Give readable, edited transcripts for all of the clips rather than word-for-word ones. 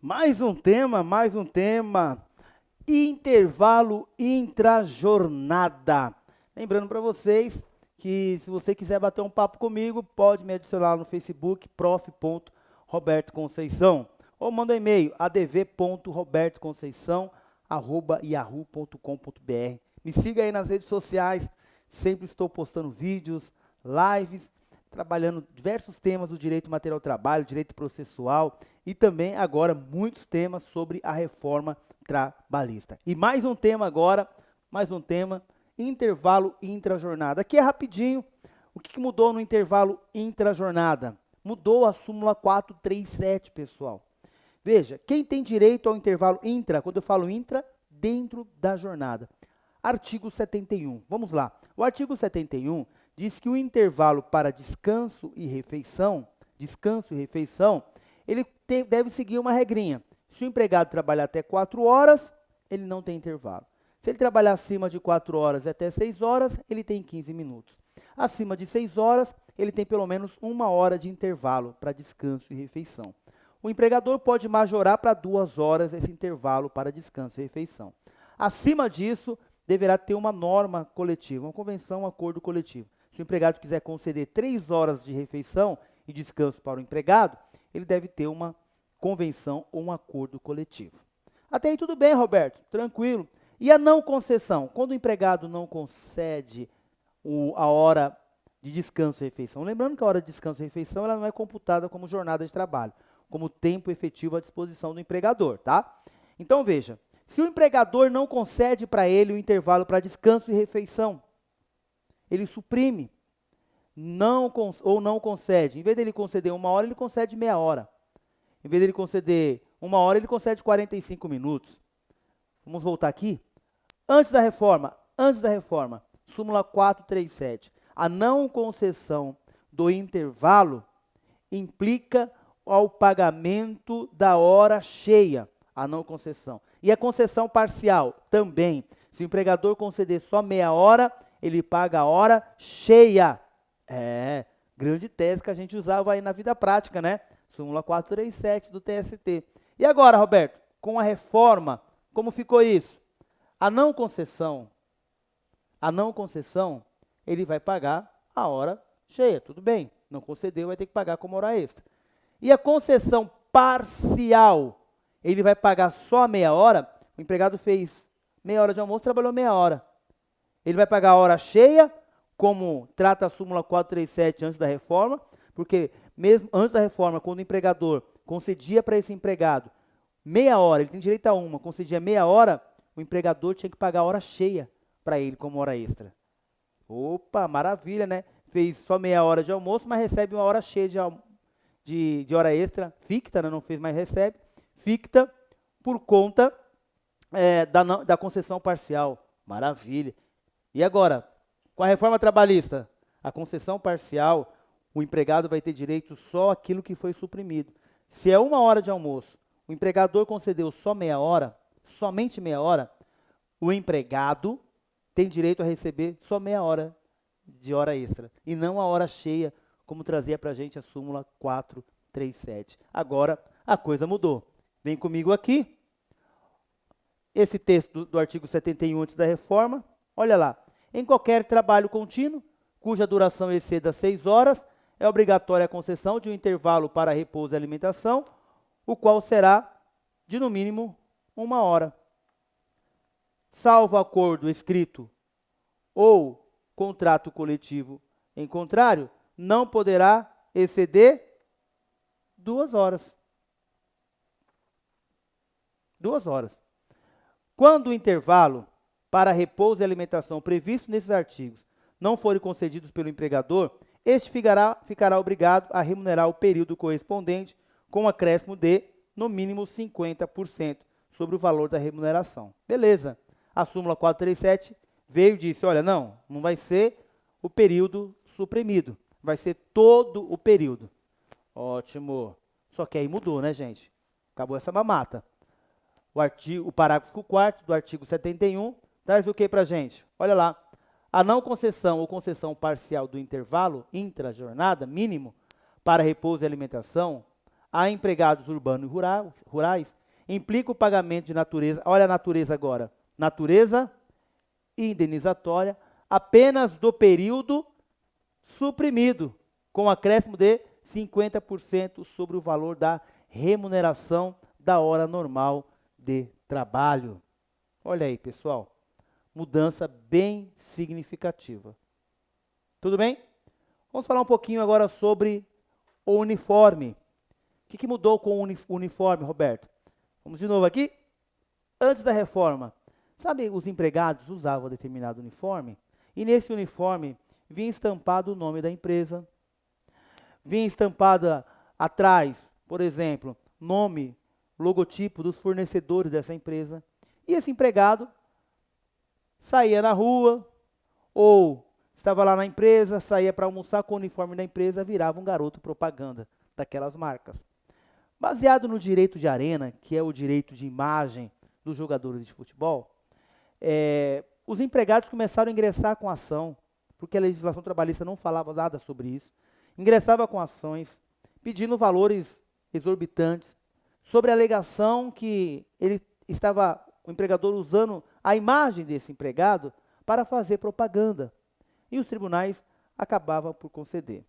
Mais um tema. Intervalo intrajornada. Lembrando para vocês que se você quiser bater um papo comigo, pode me adicionar no Facebook, prof.robertoconceição, ou manda um e-mail, adv.robertoconceição@yahoo.com.br. Me siga aí nas redes sociais, sempre estou postando vídeos, lives, trabalhando diversos temas do direito material do trabalho, direito processual e também agora muitos temas sobre a reforma trabalhista. E mais um tema agora, intervalo intrajornada. Aqui é rapidinho, o que mudou no intervalo intrajornada? Mudou a súmula 437, pessoal. Veja, quem tem direito ao intervalo intra, quando eu falo intra, dentro da jornada. Artigo 71, vamos lá. O artigo 71 diz que o intervalo para descanso e refeição, ele deve seguir uma regrinha. Se o empregado trabalhar até 4 horas, ele não tem intervalo. Se ele trabalhar acima de 4 horas e até 6 horas, ele tem 15 minutos. Acima de 6 horas, ele tem pelo menos 1 hora de intervalo para descanso e refeição. O empregador pode majorar para 2 horas esse intervalo para descanso e refeição. Acima disso, deverá ter uma norma coletiva, uma convenção, um acordo coletivo. Se o empregado quiser conceder 3 horas de refeição e descanso para o empregado, ele deve ter uma convenção ou um acordo coletivo. Até aí tudo bem, Roberto? Tranquilo. E a não concessão? Quando o empregado não concede a hora de descanso e refeição. Lembrando que a hora de descanso e refeição ela não é computada como jornada de trabalho, como tempo efetivo à disposição do empregador, tá? Então veja, se o empregador não concede para ele o intervalo para descanso e refeição, ele suprime, não concede. Em vez dele conceder 1 hora, ele concede meia hora. Em vez dele conceder 1 hora, ele concede 45 minutos. Vamos voltar aqui? Antes da reforma, súmula 437. A não concessão do intervalo implica ao pagamento da hora cheia, a não concessão. E a concessão parcial também. Se o empregador conceder só meia hora, ele paga a hora cheia. Grande tese que a gente usava aí na vida prática, né? Súmula 437 do TST. E agora, Roberto, com a reforma, como ficou isso? A não concessão, ele vai pagar a hora cheia, tudo bem. Não concedeu, vai ter que pagar como hora extra. E a concessão parcial, ele vai pagar só meia hora. O empregado fez meia hora de almoço, trabalhou meia hora. Ele vai pagar a hora cheia, como trata a súmula 437 antes da reforma, porque mesmo antes da reforma, quando o empregador concedia para esse empregado meia hora, ele tem direito a uma, concedia meia hora, o empregador tinha que pagar a hora cheia para ele como hora extra. Opa, maravilha, né? Fez só meia hora de almoço, mas recebe 1 hora cheia de hora extra, ficta, né? Não fez, mas recebe, ficta por conta da concessão parcial. Maravilha. E agora, com a reforma trabalhista, a concessão parcial, o empregado vai ter direito só àquilo que foi suprimido. Se é 1 hora de almoço, o empregador concedeu só meia hora, somente meia hora, o empregado tem direito a receber só meia hora de hora extra, e não a hora cheia, como trazia para a gente a súmula 437. Agora, a coisa mudou. Vem comigo aqui, esse texto do artigo 71 antes da reforma, olha lá. Em qualquer trabalho contínuo, cuja duração exceda 6 horas, é obrigatória a concessão de um intervalo para repouso e alimentação, o qual será de no mínimo 1 hora. Salvo acordo escrito ou contrato coletivo em contrário, não poderá exceder 2 horas. 2 horas. Quando o intervalo para repouso e alimentação previsto nesses artigos não forem concedidos pelo empregador, este ficará obrigado a remunerar o período correspondente com um acréscimo de, no mínimo, 50% sobre o valor da remuneração. Beleza. A súmula 437 veio e disse, olha, não vai ser o período suprimido, vai ser todo o período. Ótimo. Só que aí mudou, né, gente? Acabou essa mamata. O parágrafo 4º do artigo 71 traz o que para a gente? Olha lá. A não concessão ou concessão parcial do intervalo intra-jornada mínimo para repouso e alimentação a empregados urbanos e rurais, implica o pagamento de natureza, olha a natureza agora, natureza indenizatória, apenas do período suprimido, com acréscimo de 50% sobre o valor da remuneração da hora normal de trabalho. Olha aí, pessoal, mudança bem significativa. Tudo bem? Vamos falar um pouquinho agora sobre o uniforme. O que mudou com o uniforme, Roberto? Vamos de novo aqui. Antes da reforma, sabe, os empregados usavam determinado uniforme, e nesse uniforme vinha estampado o nome da empresa, vinha estampada atrás, por exemplo, nome, logotipo dos fornecedores dessa empresa, e esse empregado saía na rua, ou estava lá na empresa, saía para almoçar com o uniforme da empresa, virava um garoto propaganda daquelas marcas. Baseado no direito de arena, que é o direito de imagem dos jogadores de futebol, os empregados começaram a ingressar com ação, porque a legislação trabalhista não falava nada sobre isso, ingressava com ações, pedindo valores exorbitantes, sobre a alegação que o empregador usando a imagem desse empregado para fazer propaganda, e os tribunais acabavam por conceder.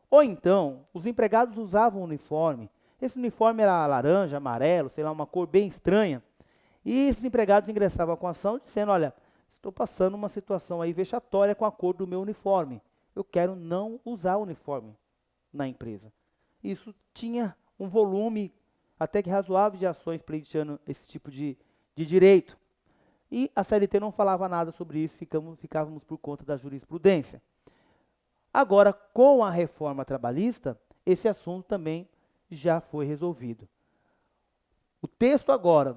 Ou então, os empregados usavam um uniforme, esse uniforme era laranja, amarelo, sei lá, uma cor bem estranha, e esses empregados ingressavam com ação dizendo, olha, estou passando uma situação aí vexatória com a cor do meu uniforme, eu quero não usar o uniforme na empresa. Isso tinha um volume até que razoável de ações pleiteando esse tipo de direito. E a CLT não falava nada sobre isso, ficávamos por conta da jurisprudência. Agora, com a reforma trabalhista, esse assunto também já foi resolvido. O texto agora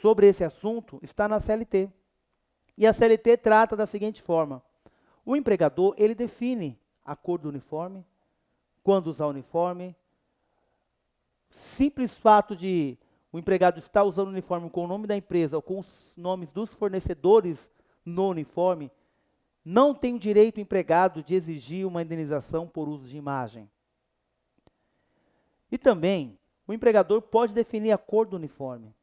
sobre esse assunto está na CLT. E a CLT trata da seguinte forma: o empregador, ele define a cor do uniforme, quando usar o uniforme. Simples fato de o empregado estar usando o uniforme com o nome da empresa ou com os nomes dos fornecedores no uniforme, não tem o direito o empregado de exigir uma indenização por uso de imagem. E também, o empregador pode definir a cor do uniforme.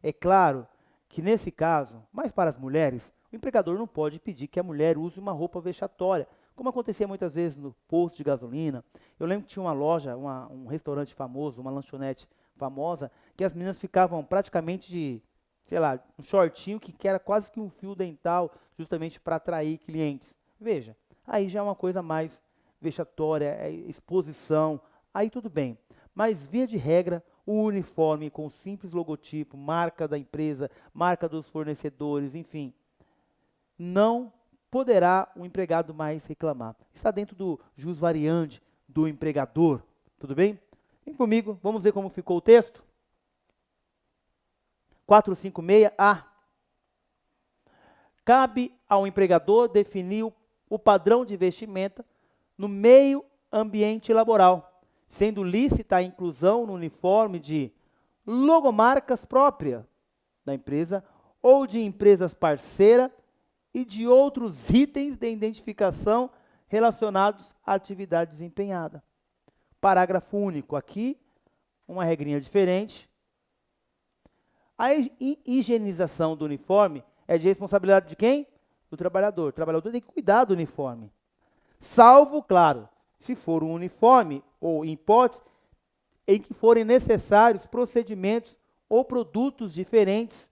É claro que nesse caso, mas para as mulheres, o empregador não pode pedir que a mulher use uma roupa vexatória, como acontecia muitas vezes no posto de gasolina. Eu lembro que tinha uma loja, um restaurante famoso, uma lanchonete famosa, que as meninas ficavam praticamente de, sei lá, um shortinho que era quase que um fio dental, justamente para atrair clientes. Veja, aí já é uma coisa mais vexatória, é exposição, aí tudo bem. Mas, via de regra, o uniforme com simples logotipo, marca da empresa, marca dos fornecedores, enfim, não poderá o empregado mais reclamar. Está dentro do jus variandi do empregador, tudo bem? Vem comigo, vamos ver como ficou o texto. 456A. Cabe ao empregador definir o padrão de vestimenta no meio ambiente laboral, sendo lícita a inclusão no uniforme de logomarcas próprias da empresa ou de empresas parceiras e de outros itens de identificação relacionados à atividade desempenhada. Parágrafo único. Aqui, uma regrinha diferente. A higienização do uniforme é de responsabilidade de quem? Do trabalhador. O trabalhador tem que cuidar do uniforme. Salvo, claro, se for um uniforme ou hipótese em que forem necessários procedimentos ou produtos diferentes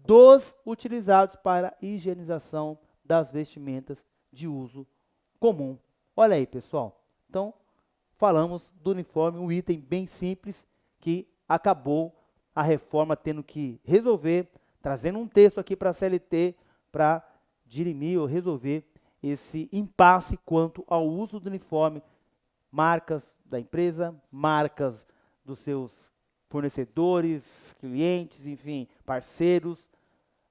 dos utilizados para a higienização das vestimentas de uso comum. Olha aí, pessoal. Então, falamos do uniforme, um item bem simples que acabou a reforma tendo que resolver, trazendo um texto aqui para a CLT para dirimir ou resolver esse impasse quanto ao uso do uniforme, marcas da empresa, marcas dos seus fornecedores, clientes, enfim, parceiros.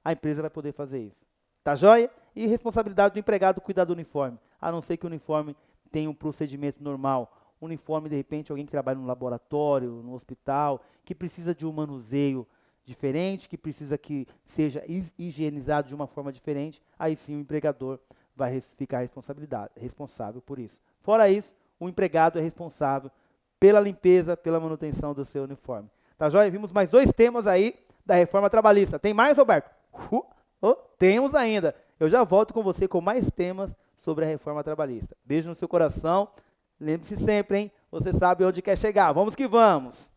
A empresa vai poder fazer isso. Tá joia? E responsabilidade do empregado cuidar do uniforme, a não ser que o uniforme tenha um procedimento normal. Uniforme, de repente, alguém que trabalha no laboratório, no hospital, que precisa de um manuseio diferente, que precisa que seja higienizado de uma forma diferente, aí sim o empregador vai ficar responsável por isso. Fora isso, o empregado é responsável pela limpeza, pela manutenção do seu uniforme. Tá joia? Vimos mais 2 temas aí da reforma trabalhista. Tem mais, Roberto? Temos ainda. Eu já volto com você com mais temas sobre a reforma trabalhista. Beijo no seu coração. Lembre-se sempre, hein? Você sabe onde quer chegar. Vamos que vamos!